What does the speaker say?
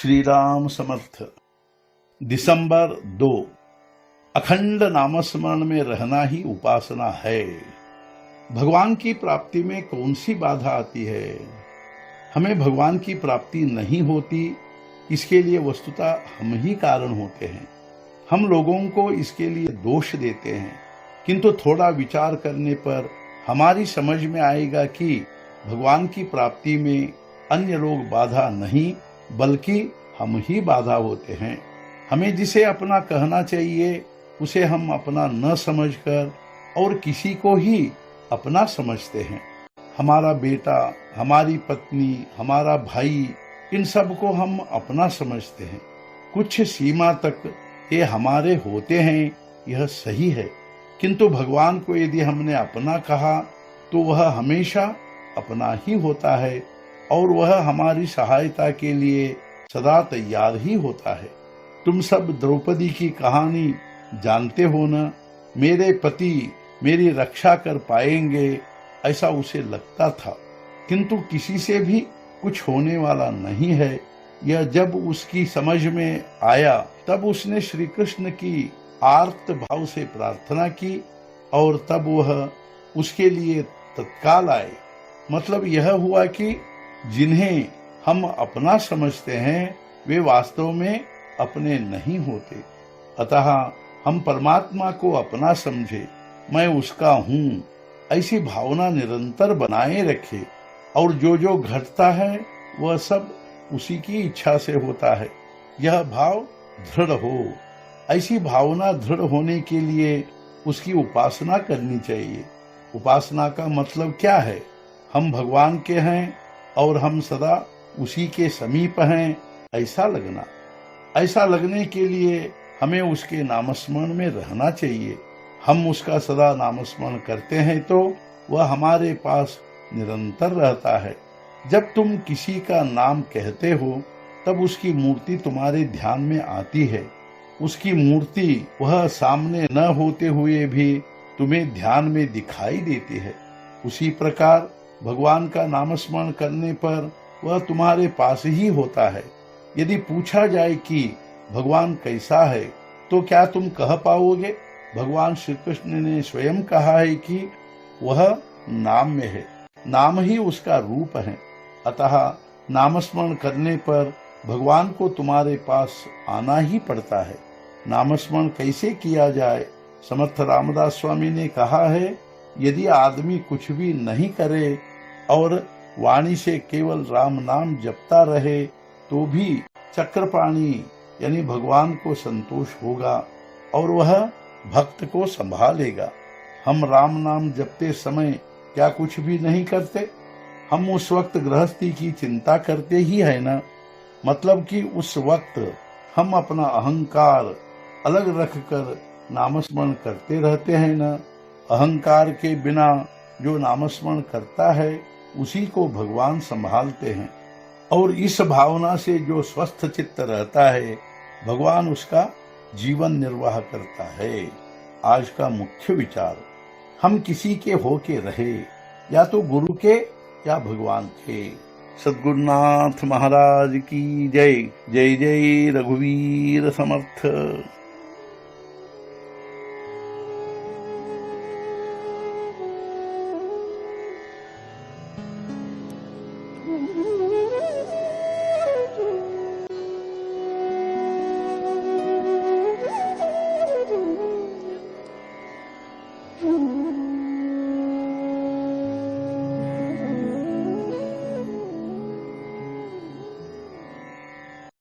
श्री राम समर्थ। दिसंबर 2। अखंड नामस्मरण में रहना ही उपासना है। भगवान की प्राप्ति में कौन सी बाधा आती है? हमें भगवान की प्राप्ति नहीं होती, इसके लिए वस्तुतः हम ही कारण होते हैं। हम लोगों को इसके लिए दोष देते हैं, किंतु थोड़ा विचार करने पर हमारी समझ में आएगा कि भगवान की प्राप्ति में अन्य लोग बाधा नहीं, बल्कि हम ही बाधा होते हैं। हमें जिसे अपना कहना चाहिए उसे हम अपना न समझकर और किसी को ही अपना समझते हैं। हमारा बेटा, हमारी पत्नी, हमारा भाई, इन सब को हम अपना समझते हैं। कुछ सीमा तक ये हमारे होते हैं, यह सही है, किंतु भगवान को यदि हमने अपना कहा तो वह हमेशा अपना ही होता है और वह हमारी सहायता के लिए सदा तैयार ही होता है। तुम सब द्रौपदी की कहानी जानते हो न। मेरे पति मेरी रक्षा कर पाएंगे ऐसा उसे लगता था, किंतु किसी से भी कुछ होने वाला नहीं है। यह जब उसकी समझ में आया तब उसने श्री कृष्ण की आर्त भाव से प्रार्थना की और तब वह उसके लिए तत्काल आए। मतलब यह हुआ कि जिन्हें हम अपना समझते हैं वे वास्तव में अपने नहीं होते। अतः हम परमात्मा को अपना समझे, मैं उसका हूँ, ऐसी भावना निरंतर बनाए रखे और जो जो घटता है वह सब उसी की इच्छा से होता है। यह भाव दृढ़ हो। ऐसी भावना दृढ़ होने के लिए उसकी उपासना करनी चाहिए। उपासना का मतलब क्या है? हम भगवान के हैं और हम सदा उसी के समीप हैं, ऐसा लगना। ऐसा लगने के लिए हमें उसके नामस्मरण में रहना चाहिए। हम उसका सदा नामस्मरण करते हैं तो वह हमारे पास निरंतर रहता है। जब तुम किसी का नाम कहते हो तब उसकी मूर्ति तुम्हारे ध्यान में आती है। उसकी मूर्ति वह सामने न होते हुए भी तुम्हें ध्यान में दिखाई देती है। उसी प्रकार भगवान का नामस्मरण करने पर वह तुम्हारे पास ही होता है। यदि पूछा जाए कि भगवान कैसा है तो क्या तुम कह पाओगे? भगवान श्री कृष्ण ने स्वयं कहा है कि वह नाम में है, नाम ही उसका रूप है। अतः नामस्मरण करने पर भगवान को तुम्हारे पास आना ही पड़ता है। नामस्मरण कैसे किया जाए? समर्थ रामदास स्वामी ने कहा है, यदि आदमी कुछ भी नहीं करे और वाणी से केवल राम नाम जपता रहे तो भी चक्रपाणी यानी भगवान को संतोष होगा और वह भक्त को संभालेगा। हम राम नाम जपते समय क्या कुछ भी नहीं करते? हम उस वक्त गृहस्थी की चिंता करते ही है ना। मतलब कि उस वक्त हम अपना अहंकार अलग रखकर नामस्मरण करते रहते हैं ना। अहंकार के बिना जो नामस्मरण करता है उसी को भगवान संभालते हैं और इस भावना से जो स्वस्थ चित्त रहता है भगवान उसका जीवन निर्वाह करता है। आज का मुख्य विचार, हम किसी के होके रहे, या तो गुरु के या भगवान के। सद्गुरुनाथ महाराज की जय। जय जय रघुवीर समर्थ।